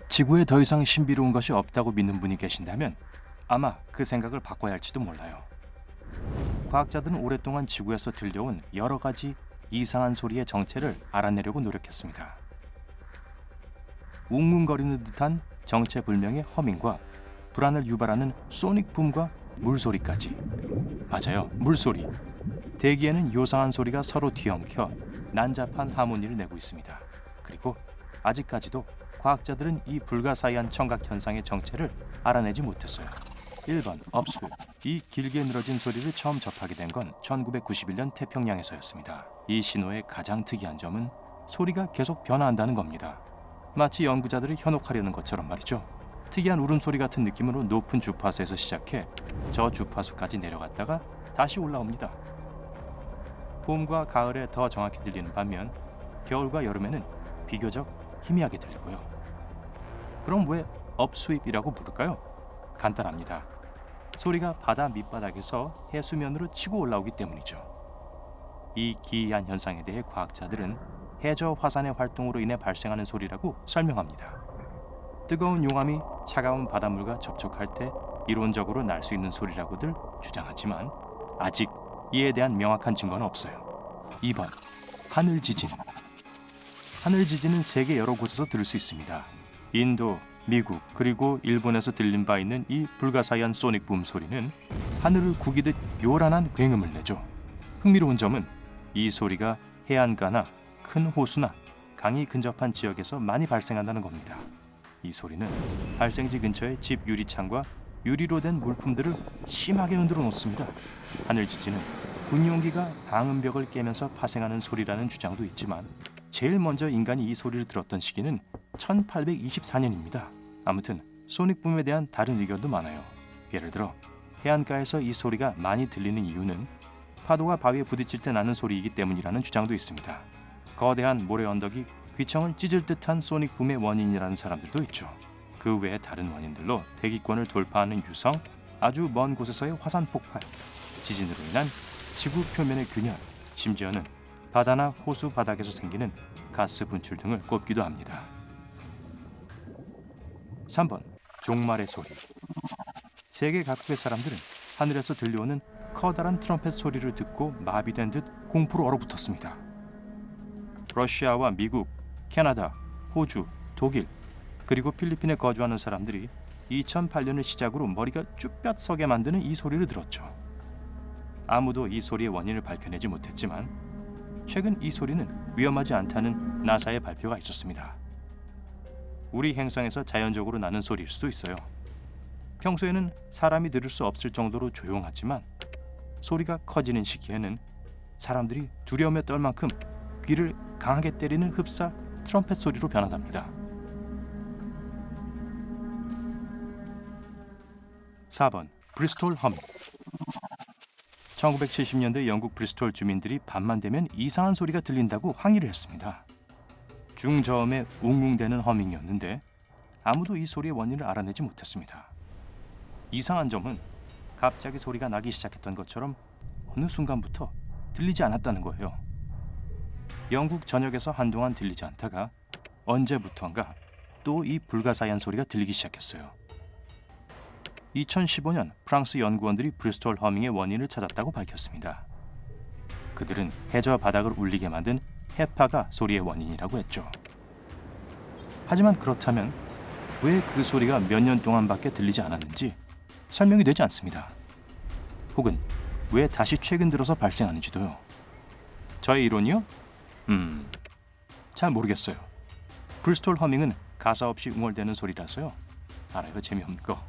지구에 더 이상 신비로운 것이 없다고 믿는 분이 계신다면 아마 그 생각을 바꿔야 할지도 몰라요. 과학자들은 오랫동안 지구에서 들려온 여러 가지 이상한 소리의 정체를 알아내려고 노력했습니다. 웅웅거리는 듯한 정체불명의 허밍과 불안을 유발하는 소닉 붐과 물소리까지. 맞아요, 물소리. 대기에는 요상한 소리가 서로 뒤엉켜 난잡한 하모니를 내고 있습니다. 그리고 아직까지도 과학자들은 이 불가사의한 청각 현상의 정체를 알아내지 못했어요. 1번 업스웩. 이 길게 늘어진 소리를 처음 접하게 된 건 1991년 태평양에서였습니다. 이 신호의 가장 특이한 점은 소리가 계속 변화한다는 겁니다. 마치 연구자들을 현혹하려는 것처럼 말이죠. 특이한 울음소리 같은 느낌으로 높은 주파수에서 시작해 저 주파수까지 내려갔다가 다시 올라옵니다. 봄과 가을에 더 정확히 들리는 반면 겨울과 여름에는 비교적 희미하게 들리고요. 그럼 왜 업스웩이라고 부를까요? 간단합니다. 소리가 바다 밑바닥에서 해수면으로 치고 올라오기 때문이죠. 이 기이한 현상에 대해 과학자들은 해저 화산의 활동으로 인해 발생하는 소리라고 설명합니다. 뜨거운 용암이 차가운 바닷물과 접촉할 때 이론적으로 날 수 있는 소리라고들 주장하지만 아직 이에 대한 명확한 증거는 없어요. 2번 하늘 지진. 하늘 지진은 세계 여러 곳에서 들을 수 있습니다. 인도, 미국, 그리고 일본에서 들린 바 있는 이 불가사의한 소닉 붐 소리는 하늘을 구기듯 요란한 굉음을 내죠. 흥미로운 점은 이 소리가 해안가나 큰 호수나 강이 근접한 지역에서 많이 발생한다는 겁니다. 이 소리는 발생지 근처의 집 유리창과 유리로 된 물품들을 심하게 흔들어 놓습니다. 하늘 지진은 군용기가 방음벽을 깨면서 파생하는 소리라는 주장도 있지만 제일 먼저 인간이 이 소리를 들었던 시기는 1824년입니다. 아무튼 소닉붐에 대한 다른 의견도 많아요. 예를 들어 해안가에서 이 소리가 많이 들리는 이유는 파도가 바위에 부딪힐 때 나는 소리이기 때문이라는 주장도 있습니다. 거대한 모래 언덕이 귀청을 찢을 듯한 소닉붐의 원인이라는 사람들도 있죠. 그 외에 다른 원인들로 대기권을 돌파하는 유성, 아주 먼 곳에서의 화산 폭발, 지진으로 인한 지구 표면의 균열, 심지어는 바다나 호수 바닥에서 생기는 가스 분출 등을 꼽기도 합니다. 3번 종말의 소리. 세계 각국의 사람들은 하늘에서 들려오는 커다란 트럼펫 소리를 듣고 마비된 듯 공포로 얼어붙었습니다. 러시아와 미국, 캐나다, 호주, 독일, 그리고 필리핀에 거주하는 사람들이 2008년을 시작으로 머리가 쭈뼛 서게 만드는 이 소리를 들었죠. 아무도 이 소리의 원인을 밝혀내지 못했지만 최근 이 소리는 위험하지 않다는 나사의 발표가 있었습니다. 우리 행성에서 자연적으로 나는 소리일 수도 있어요. 평소에는 사람이 들을 수 없을 정도로 조용하지만 소리가 커지는 시기에는 사람들이 두려움에 떨 만큼 귀를 강하게 때리는 흡사 트럼펫 소리로 변한답니다. 4번 브리스톨 허밍. 1970년대 영국 브리스톨 주민들이 밤만 되면 이상한 소리가 들린다고 항의를 했습니다. 중저음의 웅웅대는 허밍이었는데 아무도 이 소리의 원인을 알아내지 못했습니다. 이상한 점은 갑자기 소리가 나기 시작했던 것처럼 어느 순간부터 들리지 않았다는 거예요. 영국 전역에서 한동안 들리지 않다가 언제부턴가 또 이 불가사의한 소리가 들리기 시작했어요. 2015년 프랑스 연구원들이 브리스톨 허밍의 원인을 찾았다고 밝혔습니다. 그들은 해저 바닥을 울리게 만든 해파가 소리의 원인이라고 했죠. 하지만 그렇다면 왜 그 소리가 몇 년 동안밖에 들리지 않았는지 설명이 되지 않습니다. 혹은 왜 다시 최근 들어서 발생하는지도요. 저의 이론이요? 잘 모르겠어요. 브리스톨 허밍은 가사 없이 웅얼대는 소리라서요. 알아요, 재미없는 거.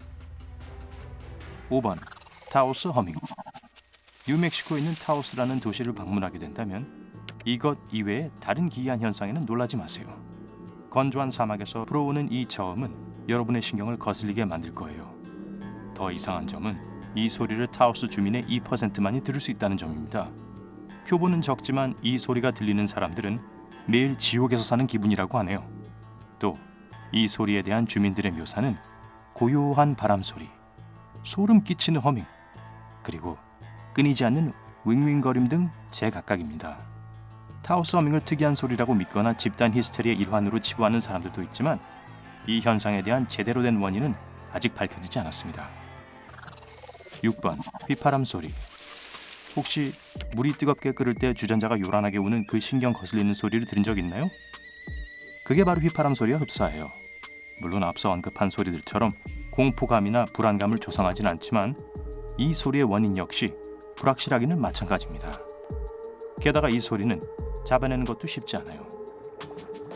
5번 타오스 허밍. 뉴멕시코에 있는 타오스라는 도시를 방문하게 된다면 이것 이외에 다른 기이한 현상에는 놀라지 마세요. 건조한 사막에서 불어오는 이 저음은 여러분의 신경을 거슬리게 만들 거예요. 더 이상한 점은 이 소리를 타오스 주민의 2%만이 들을 수 있다는 점입니다. 표본은 적지만 이 소리가 들리는 사람들은 매일 지옥에서 사는 기분이라고 하네요. 또 이 소리에 대한 주민들의 묘사는 고요한 바람소리, 소름 끼치는 허밍, 그리고 끊이지 않는 윙윙거림 등 제각각입니다. 타우스 허밍을 특이한 소리라고 믿거나 집단 히스테리의 일환으로 치부하는 사람들도 있지만 이 현상에 대한 제대로 된 원인은 아직 밝혀지지 않았습니다. 6번 휘파람 소리. 혹시 물이 뜨겁게 끓을 때 주전자가 요란하게 우는 그 신경 거슬리는 소리를 들은 적 있나요? 그게 바로 휘파람 소리와 흡사해요. 물론 앞서 언급한 소리들처럼 공포감이나 불안감을 조성하진 않지만 이 소리의 원인 역시 불확실하기는 마찬가지입니다. 게다가 이 소리는 잡아내는 것도 쉽지 않아요.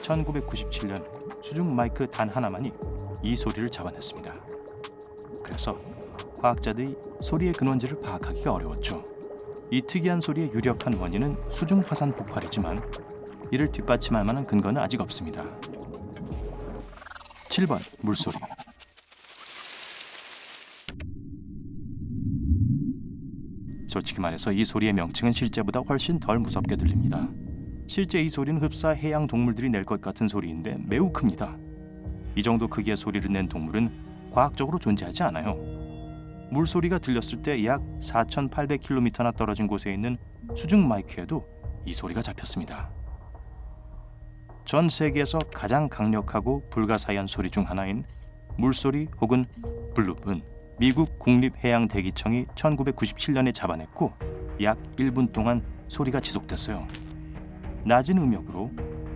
1997년 수중 마이크 단 하나만이 이 소리를 잡아냈습니다. 그래서 과학자들이 소리의 근원지를 파악하기가 어려웠죠. 이 특이한 소리의 유력한 원인은 수중 화산 폭발이지만 이를 뒷받침할 만한 근거는 아직 없습니다. 7번 물소리. 솔직히 말해서 이 소리의 명칭은 실제보다 훨씬 덜 무섭게 들립니다. 실제 이 소리는 흡사 해양 동물들이 낼 것 같은 소리인데 매우 큽니다. 이 정도 크기의 소리를 낸 동물은 과학적으로 존재하지 않아요. 물소리가 들렸을 때 약 4,800km나 떨어진 곳에 있는 수중 마이크에도 이 소리가 잡혔습니다. 전 세계에서 가장 강력하고 불가사의한 소리 중 하나인 물소리 혹은 블룹은 미국 국립해양대기청이 1997년에 잡아냈고 약 1분 동안 소리가 지속됐어요. 낮은 음역으로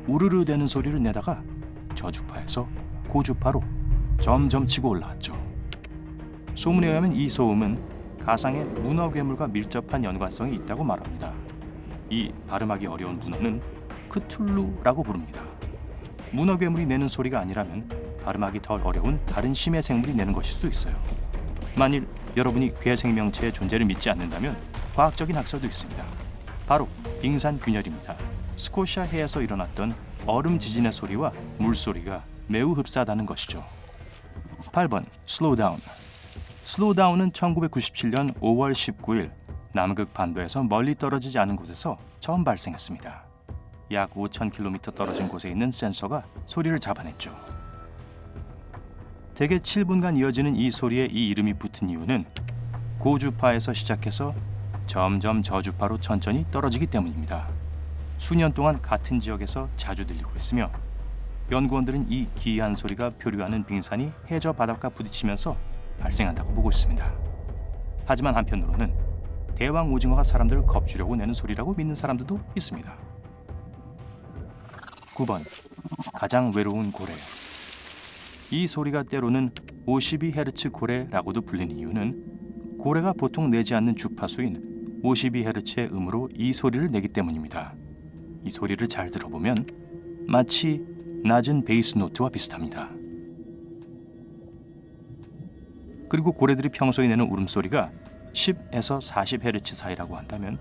우르르 대는 소리를 내다가 저주파에서 고주파로 점점 치고 올라왔죠. 소문에 의하면 이 소음은 가상의 문어 괴물과 밀접한 연관성이 있다고 말합니다. 이 발음하기 어려운 문어는 크툴루라고 부릅니다. 문어 괴물이 내는 소리가 아니라면 발음하기 덜 어려운 다른 심해 생물이 내는 것일 수도 있어요. 만일 여러분이 괴 생명체의 존재를 믿지 않는다면 과학적인 학설도 있습니다. 바로 빙산 균열입니다. 스코시아 해에서 일어났던 얼음 지진의 소리와 물소리가 매우 흡사하다는 것이죠. 8번 슬로우 다운. 슬로우 다운은 1997년 5월 19일 남극 반도에서 멀리 떨어지지 않은 곳에서 처음 발생했습니다. 약 5,000km 떨어진 곳에 있는 센서가 소리를 잡아냈죠. 대개 7분간 이어지는 이 소리에 이 이름이 붙은 이유는 고주파에서 시작해서 점점 저주파로 천천히 떨어지기 때문입니다. 수년 동안 같은 지역에서 자주 들리고 있으며 연구원들은 이 기이한 소리가 표류하는 빙산이 해저 바닥과 부딪히면서 발생한다고 보고 있습니다. 하지만 한편으로는 대왕 오징어가 사람들을 겁주려고 내는 소리라고 믿는 사람들도 있습니다. 9번 가장 외로운 고래. 이 소리가 때로는 52Hz 고래라고도 불리는 이유는 고래가 보통 내지 않는 주파수인 52Hz의 음으로 이 소리를 내기 때문입니다. 이 소리를 잘 들어보면 마치 낮은 베이스 노트와 비슷합니다. 그리고 고래들이 평소에 내는 울음소리가 10에서 40Hz 사이라고 한다면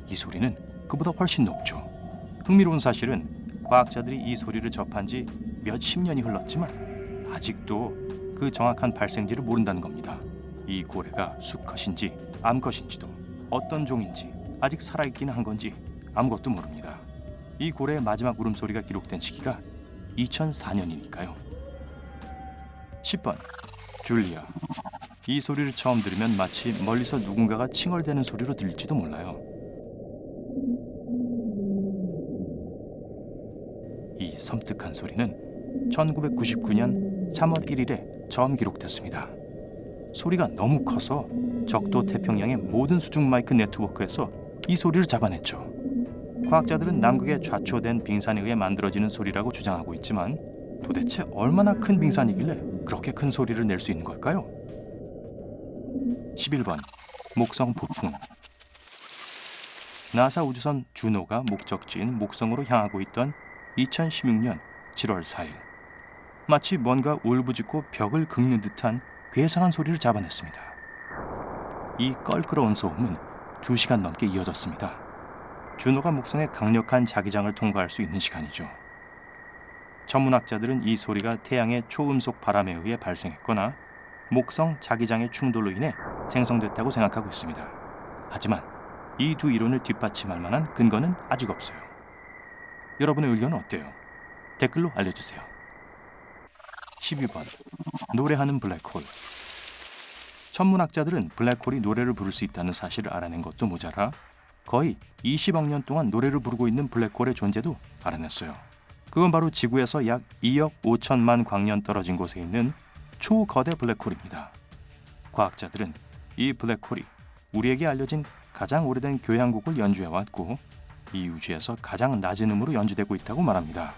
이 소리는 그보다 훨씬 높죠. 흥미로운 사실은 과학자들이 이 소리를 접한 지 몇십 년이 흘렀지만 아직도 그 정확한 발생지를 모른다는 겁니다. 이 고래가 수컷인지 암컷인지도 어떤 종인지 아직 살아있기는 한 건지 아무것도 모릅니다. 이 고래의 마지막 울음소리가 기록된 시기가 2004년이니까요. 10번 줄리아. 이 소리를 처음 들으면 마치 멀리서 누군가가 칭얼대는 소리로 들릴지도 몰라요. 이 섬뜩한 소리는 1999년 3월 1일에 처음 기록됐습니다. 소리가 너무 커서 적도 태평양의 모든 수중 마이크 네트워크에서 이 소리를 잡아냈죠. 과학자들은 남극에 좌초된 빙산에 의해 만들어지는 소리라고 주장하고 있지만 도대체 얼마나 큰 빙산이길래 그렇게 큰 소리를 낼 수 있는 걸까요? 11번 목성 폭풍. 나사 우주선 주노가 목적지인 목성으로 향하고 있던 2016년 7월 4일 마치 뭔가 울부짖고 벽을 긁는 듯한 괴상한 소리를 잡아냈습니다. 이 껄끄러운 소음은 2시간 넘게 이어졌습니다. 주노가 목성의 강력한 자기장을 통과할 수 있는 시간이죠. 전문학자들은 이 소리가 태양의 초음속 바람에 의해 발생했거나 목성 자기장의 충돌로 인해 생성됐다고 생각하고 있습니다. 하지만 이 두 이론을 뒷받침할 만한 근거는 아직 없어요. 여러분의 의견은 어때요? 댓글로 알려주세요. 12번 노래하는 블랙홀. 천문학자들은 블랙홀이 노래를 부를 수 있다는 사실을 알아낸 것도 모자라 거의 20억 년 동안 노래를 부르고 있는 블랙홀의 존재도 알아냈어요. 그건 바로 지구에서 약 2억 5천만 광년 떨어진 곳에 있는 초거대 블랙홀입니다. 과학자들은 이 블랙홀이 우리에게 알려진 가장 오래된 교향곡을 연주해왔고 이 우주에서 가장 낮은 음으로 연주되고 있다고 말합니다.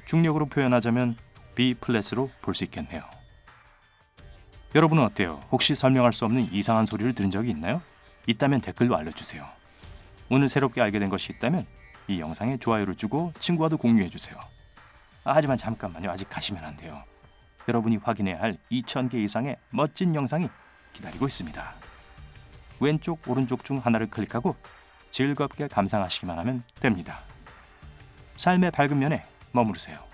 중력으로 표현하자면 B 플랫으로 볼 수 있겠네요. 여러분은 어때요? 혹시 설명할 수 없는 이상한 소리를 들은 적이 있나요? 있다면 댓글로 알려주세요. 오늘 새롭게 알게 된 것이 있다면 이 영상에 좋아요를 주고 친구와도 공유해주세요. 하지만 잠깐만요. 아직 가시면 안 돼요. 여러분이 확인해야 할 2,000개 이상의 멋진 영상이 기다리고 있습니다. 왼쪽 오른쪽 중 하나를 클릭하고 즐겁게 감상하시기만 하면 됩니다. 삶의 밝은 면에 머무르세요.